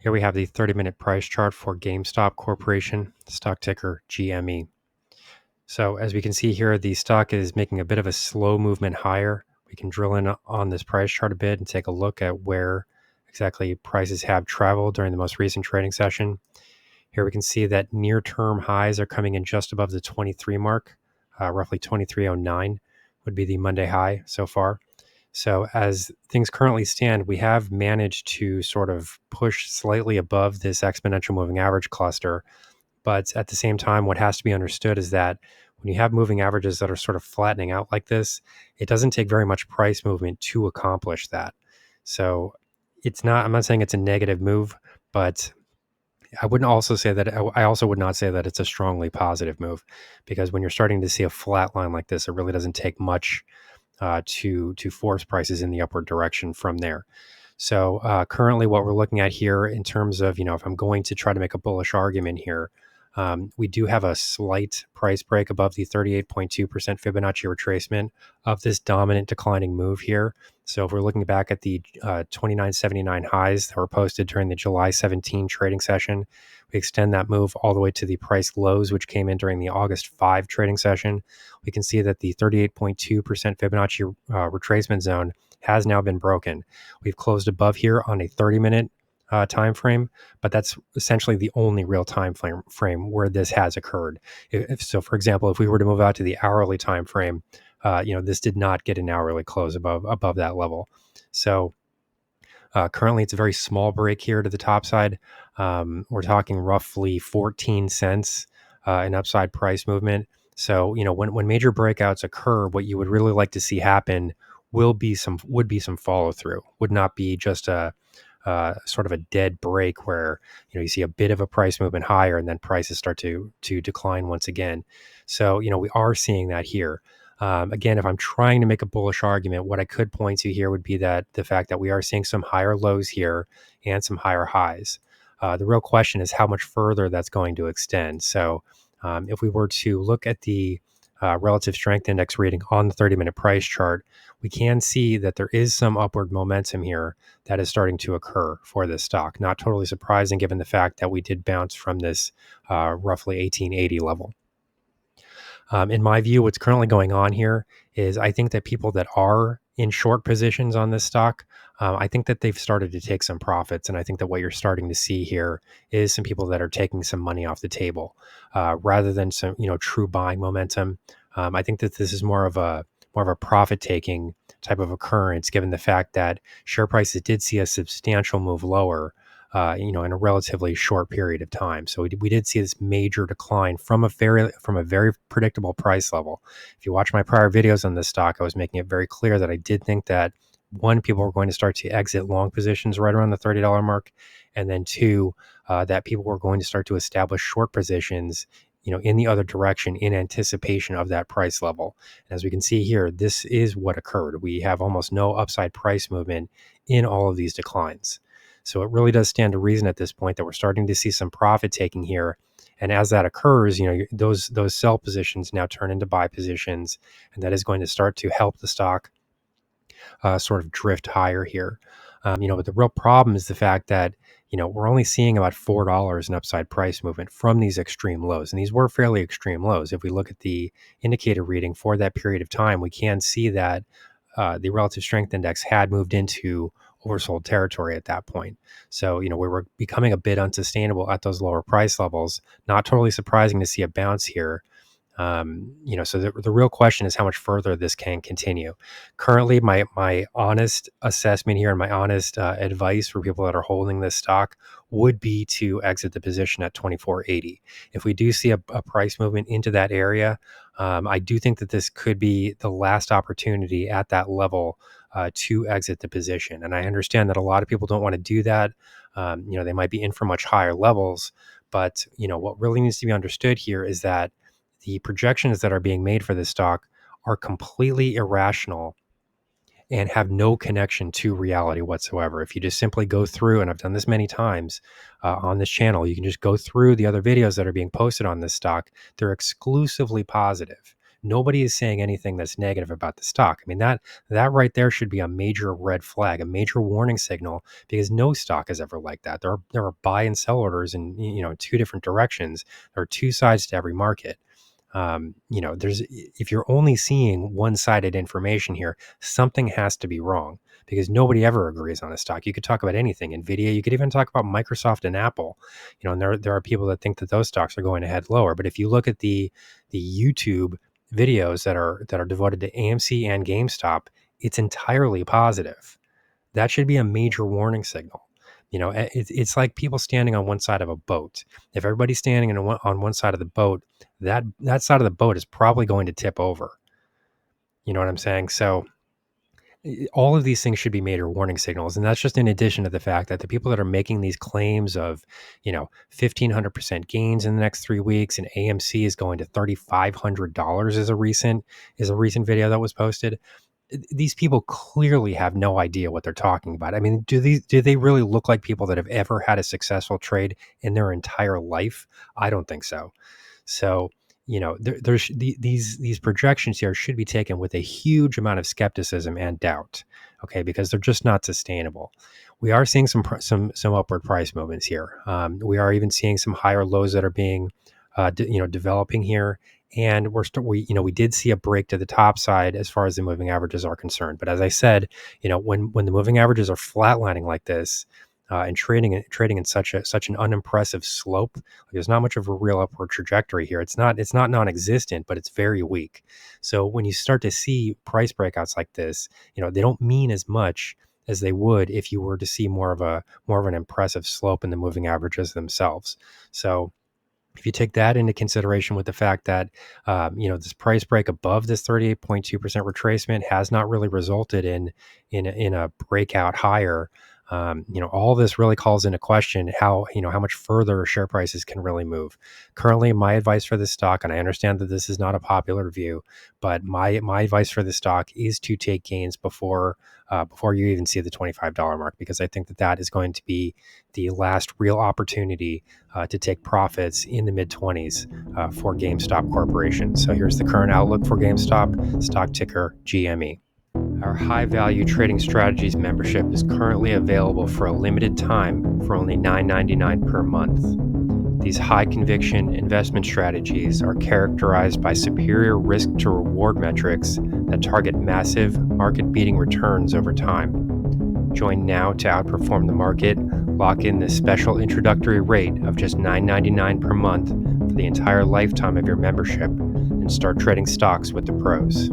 Here we have the 30-minute price chart for GameStop Corporation, stock ticker GME. So as we can see here, the stock is making a bit of a slow movement higher. We can drill in on this price chart a bit and take a look at where exactly prices have traveled during the most recent trading session. Here we can see that near-term highs are coming in just above the 23 mark, roughly 2309 would be the Monday high so far. So as things currently stand, we have managed to sort of push slightly above this exponential moving average cluster. But at the same time, what has to be understood is that when you have moving averages that are sort of flattening out like this, it doesn't take very much price movement to accomplish that. So I'm not saying it's a negative move, but I also would not say that it's a strongly positive move, because when you're starting to see a flat line like this, it really doesn't take much to force prices in the upward direction from there. So currently, what we're looking at here in terms of, if I'm going to try to make a bullish argument here, we do have a slight price break above the 38.2% Fibonacci retracement of this dominant declining move here. So if we're looking back at the 29.79 highs that were posted during the July 17 trading session, we extend that move all the way to the price lows, which came in during the August 5 trading session. We can see that the 38.2% Fibonacci retracement zone has now been broken. We've closed above here on a 30-minute time frame, but that's essentially the only real time frame where this has occurred. So, for example, if we were to move out to the hourly time frame, this did not get an hourly close above that level. So currently, it's a very small break here to the top side. We're talking roughly 14 cents in upside price movement. So, when major breakouts occur, what you would really like to see happen would be some follow through. Would not be just a sort of a dead break where you see a bit of a price movement higher and then prices start to decline once again. So we are seeing that here. Again, if I'm trying to make a bullish argument, what I could point to here would be that the fact that we are seeing some higher lows here and some higher highs. The real question is how much further that's going to extend. So if we were to look at the relative strength index reading on the 30-minute price chart, we can see that there is some upward momentum here that is starting to occur for this stock. Not totally surprising given the fact that we did bounce from this roughly 1880 level. In my view, what's currently going on here is I think that people that are in short positions on this stock, I think that they've started to take some profits. And I think that what you're starting to see here is some people that are taking some money off the table rather than some, true buying momentum. I think that this is more of a profit taking type of occurrence, given the fact that share prices did see a substantial move lower in a relatively short period of time. So we did see this major decline from a very predictable price level. If you watch my prior videos on this stock, I was making it very clear that I did think that, one, people were going to start to exit long positions right around the $30 mark, and then two, that people were going to start to establish short positions in the other direction in anticipation of that price level. And as we can see here, this is what occurred. We have almost no upside price movement in all of these declines. So it really does stand to reason at this point that we're starting to see some profit taking here. And as that occurs, those sell positions now turn into buy positions, and that is going to start to help the stock sort of drift higher here. But the real problem is the fact that we're only seeing about $4 in upside price movement from these extreme lows, and these were fairly extreme lows. If we look at the indicator reading for that period of time, we can see that the relative strength index had moved into oversold territory at that point. So, we were becoming a bit unsustainable at those lower price levels. Not totally surprising to see a bounce here. So the real question is how much further this can continue. Currently, my honest assessment here and my honest advice for people that are holding this stock would be to exit the position at 24.80. If we do see a price movement into that area, I do think that this could be the last opportunity at that level to exit the position. And I understand that a lot of people don't want to do that. They might be in for much higher levels, but what really needs to be understood here is that the projections that are being made for this stock are completely irrational and have no connection to reality whatsoever. If you just simply go through, and I've done this many times on this channel, you can just go through the other videos that are being posted on this stock. They're exclusively positive. Nobody is saying anything that's negative about the stock. I mean, that right there should be a major red flag, a major warning signal, because no stock is ever like that. There are buy and sell orders in, two different directions. There are two sides to every market. There's, if you're only seeing one-sided information here, something has to be wrong, because nobody ever agrees on a stock. You could talk about anything, Nvidia. You could even talk about Microsoft and Apple. And there are people that think that those stocks are going to head lower. But if you look at the YouTube videos that are devoted to AMC and GameStop, it's entirely positive. That should be a major warning signal. It's like people standing on one side of a boat. If everybody's standing on one side of the boat, that side of the boat is probably going to tip over. You know what I'm saying? So all of these things should be major warning signals. And that's just in addition to the fact that the people that are making these claims of, 1,500% gains in the next 3 weeks, and AMC is going to $3,500 is a recent video that was posted. These people clearly have no idea what they're talking about. I mean, do they really look like people that have ever had a successful trade in their entire life? I don't think so. So, these projections here should be taken with a huge amount of skepticism and doubt, okay, because they're just not sustainable. We are seeing some upward price movements here. We are even seeing some higher lows that are being, developing here. And we did see a break to the top side as far as the moving averages are concerned. But as I said, when the moving averages are flatlining like this, and trading in such an unimpressive slope, there's not much of a real upward trajectory here. It's not non-existent, but it's very weak. So when you start to see price breakouts like this, they don't mean as much as they would if you were to see more of an impressive slope in the moving averages themselves. So if you take that into consideration with the fact that, this price break above this 38.2% retracement has not really resulted in a breakout higher, all this really calls into question how much further share prices can really move. Currently, my advice for this stock, and I understand that this is not a popular view, but my advice for this stock is to take gains before you even see the $25 mark, because I think that is going to be the last real opportunity to take profits in the mid-20s for GameStop Corporation. So here's the current outlook for GameStop, stock ticker GME. Our high value trading strategies membership is currently available for a limited time for only $9.99 per month. These high conviction investment strategies are characterized by superior risk to reward metrics that target massive market beating returns over time. Join now to outperform the market, lock in this special introductory rate of just $9.99 per month for the entire lifetime of your membership, and start trading stocks with the pros.